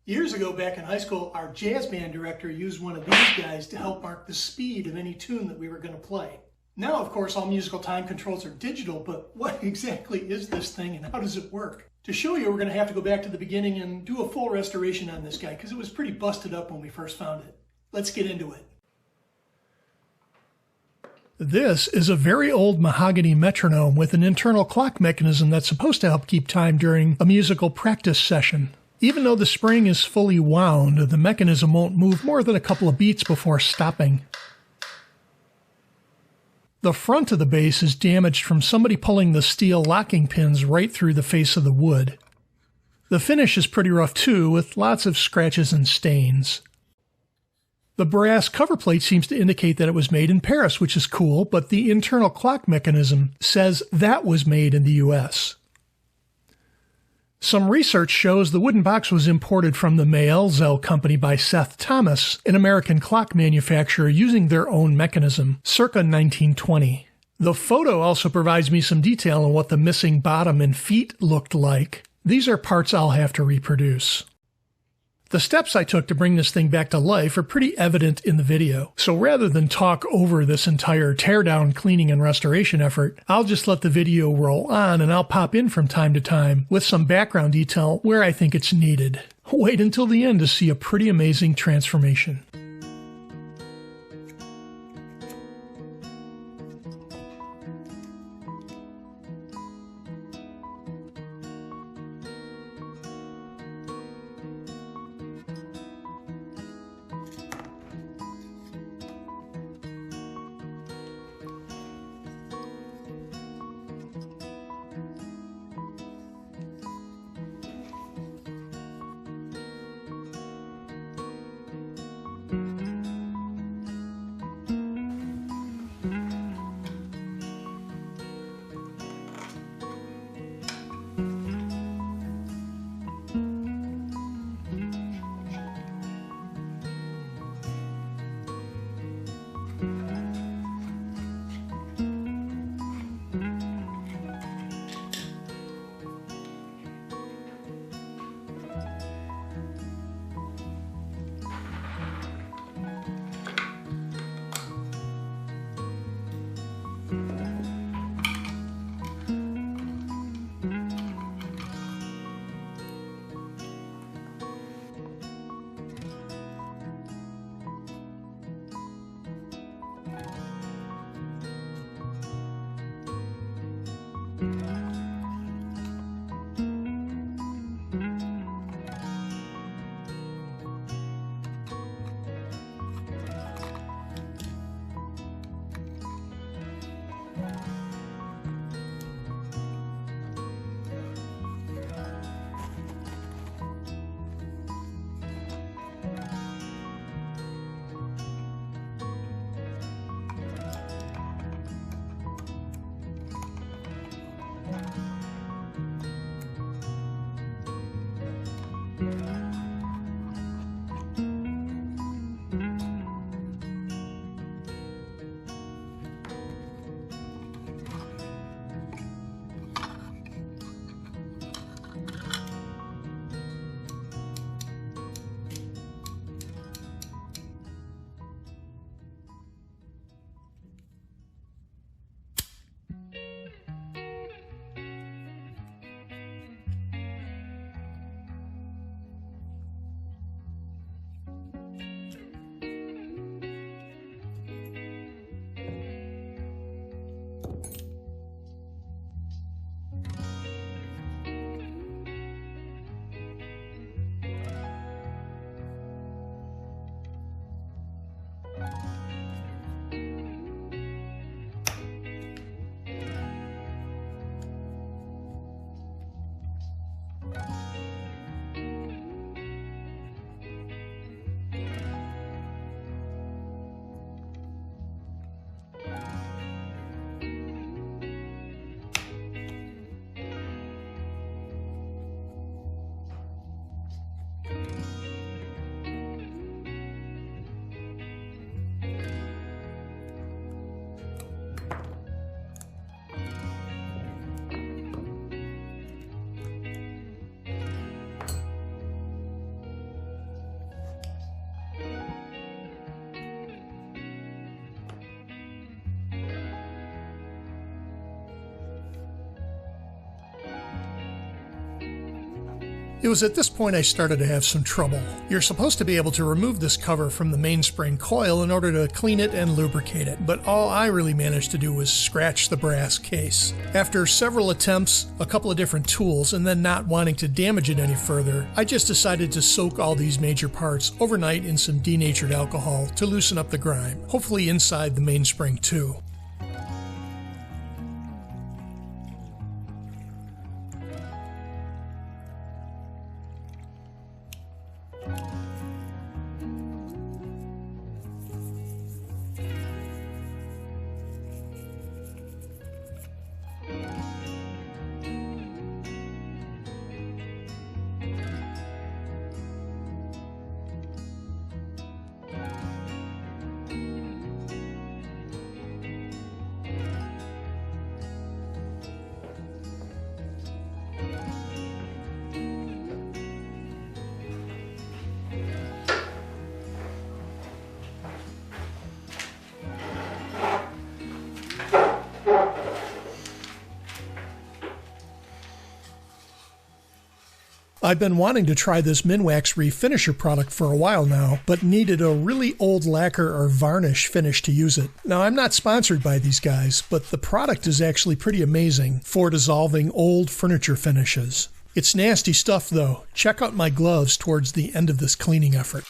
Years ago, back in high school, our jazz band director used one of these guys to help mark the speed of any tune that we were going to play. Now, of course, all musical time controls are digital, but what exactly is this thing and how does it work? To show you, we're going to have to go back to the beginning and do a full restoration on this guy because it was pretty busted up when we first found it. Let's get into it. This is a very old mahogany metronome with an internal clock mechanism that's supposed to help keep time during a musical practice session. Even though the spring is fully wound, the mechanism won't move more than a couple of beats before stopping. The front of the base is damaged from somebody pulling the steel locking pins right through the face of the wood. The finish is pretty rough too, with lots of scratches and stains. The brass cover plate seems to indicate that it was made in Paris, which is cool, but the internal clock mechanism says that was made in the US. Some research shows the wooden box was imported from the Mayelzel Company by Seth Thomas, an American clock manufacturer using their own mechanism, circa 1920. The photo also provides me some detail on what the missing bottom and feet looked like. These are parts I'll have to reproduce. The steps I took to bring this thing back to life are pretty evident in the video, so rather than talk over this entire teardown, cleaning, and restoration effort, I'll just let the video roll on and I'll pop in from time to time with some background detail where I think it's needed. Wait until the end to see a pretty amazing transformation. It was at this point I started to have some trouble. You're supposed to be able to remove this cover from the mainspring coil in order to clean it and lubricate it, but all I really managed to do was scratch the brass case. After several attempts, a couple of different tools, and then not wanting to damage it any further, I just decided to soak all these major parts overnight in some denatured alcohol to loosen up the grime, hopefully inside the mainspring too. I've been wanting to try this Minwax Refinisher product for a while now, but needed a really old lacquer or varnish finish to use it. Now, I'm not sponsored by these guys, but the product is actually pretty amazing for dissolving old furniture finishes. It's nasty stuff though. Check out my gloves towards the end of this cleaning effort.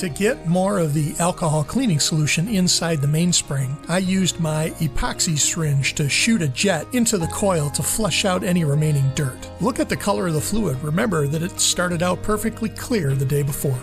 To get more of the alcohol cleaning solution inside the mainspring, I used my epoxy syringe to shoot a jet into the coil to flush out any remaining dirt. Look at the color of the fluid. Remember that it started out perfectly clear the day before.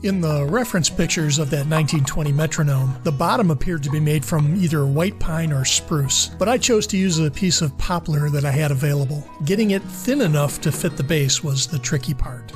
In the reference pictures of that 1920 Metronome, the bottom appeared to be made from either white pine or spruce, but I chose to use a piece of poplar that I had available. Getting it thin enough to fit the base was the tricky part.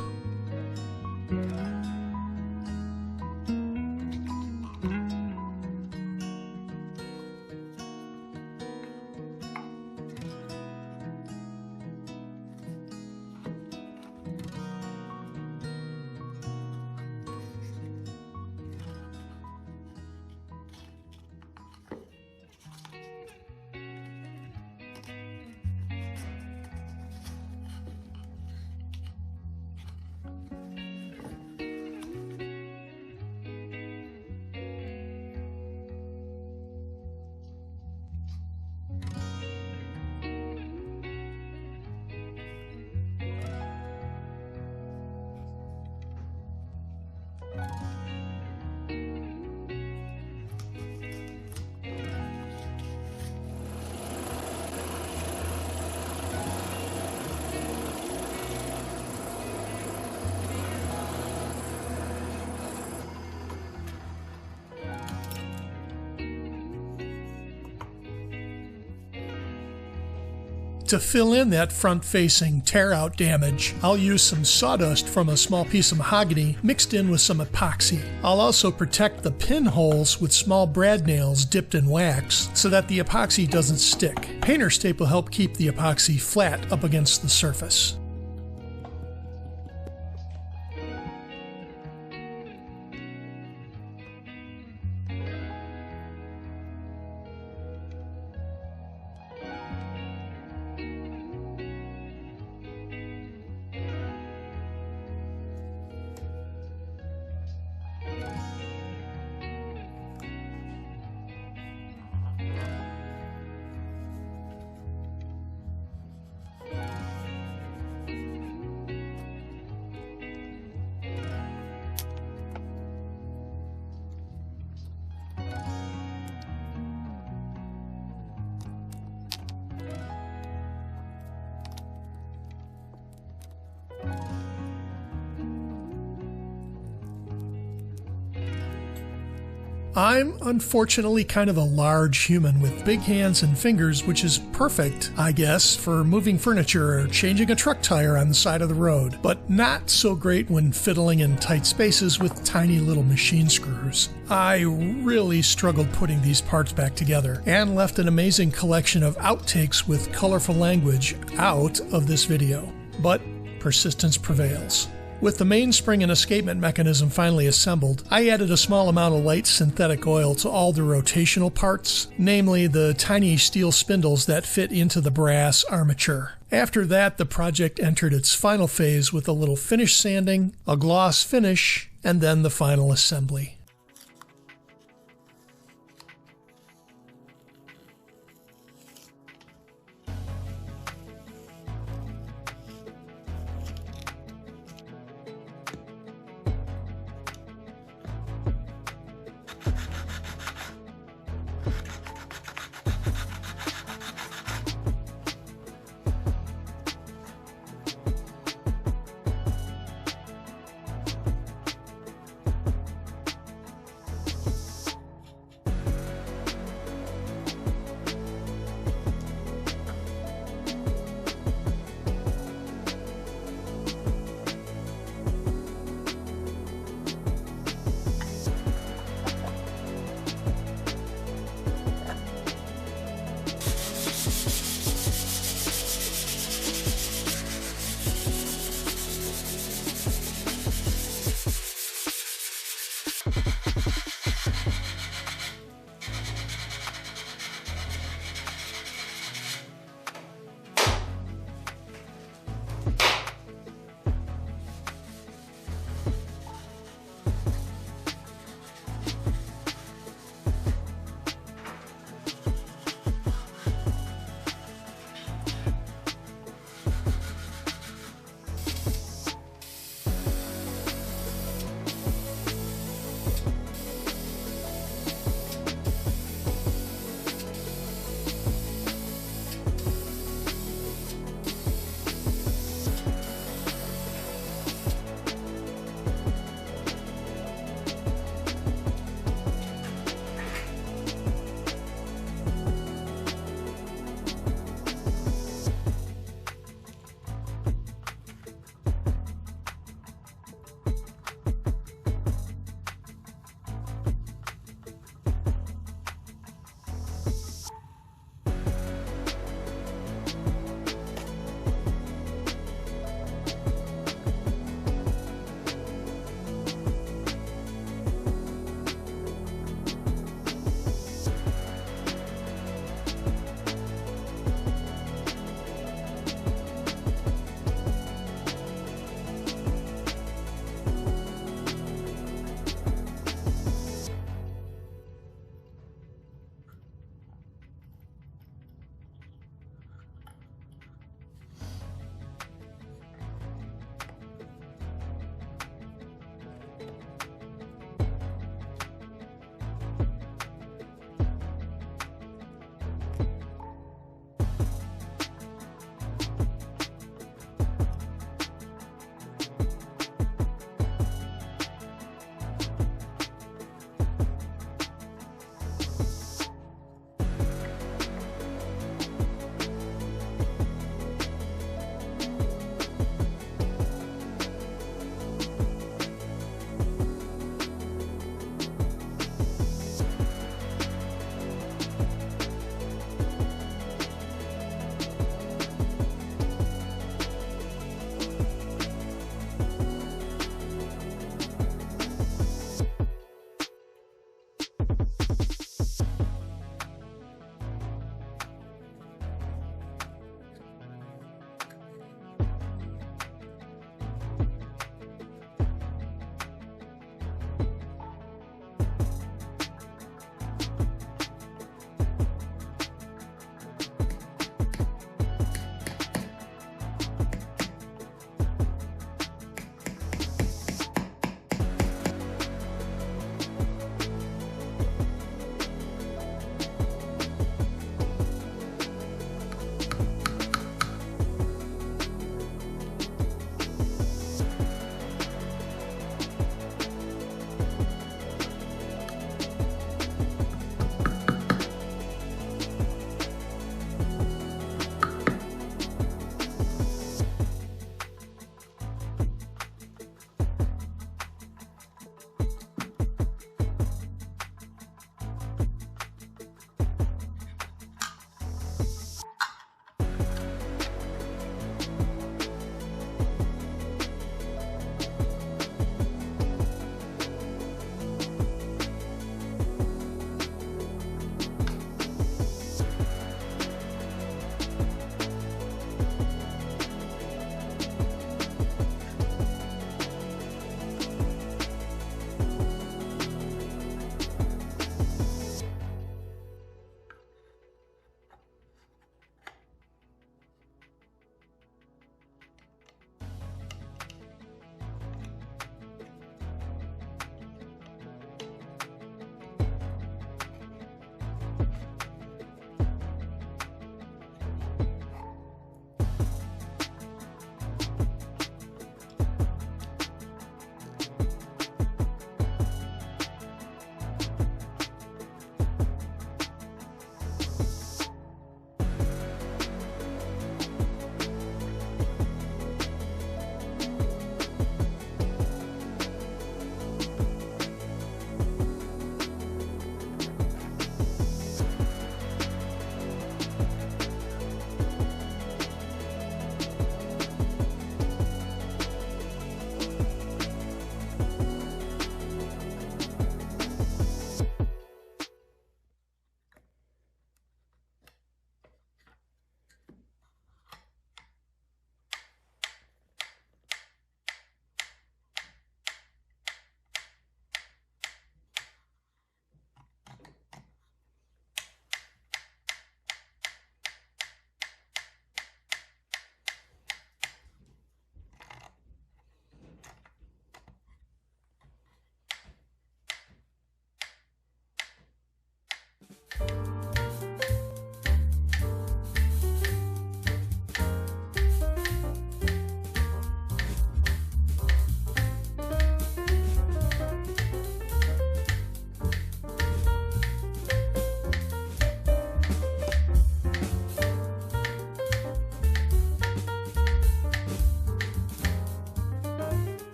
To fill in that front-facing tear-out damage, I'll use some sawdust from a small piece of mahogany mixed in with some epoxy. I'll also protect the pinholes with small brad nails dipped in wax so that the epoxy doesn't stick. Painter's tape will help keep the epoxy flat up against the surface. I'm unfortunately kind of a large human with big hands and fingers, which is perfect, I guess, for moving furniture or changing a truck tire on the side of the road, but not so great when fiddling in tight spaces with tiny little machine screws. I really struggled putting these parts back together and left an amazing collection of outtakes with colorful language out of this video, but persistence prevails. With the mainspring and escapement mechanism finally assembled, I added a small amount of light synthetic oil to all the rotational parts, namely the tiny steel spindles that fit into the brass armature. After that, the project entered its final phase with a little finish sanding, a gloss finish, and then the final assembly.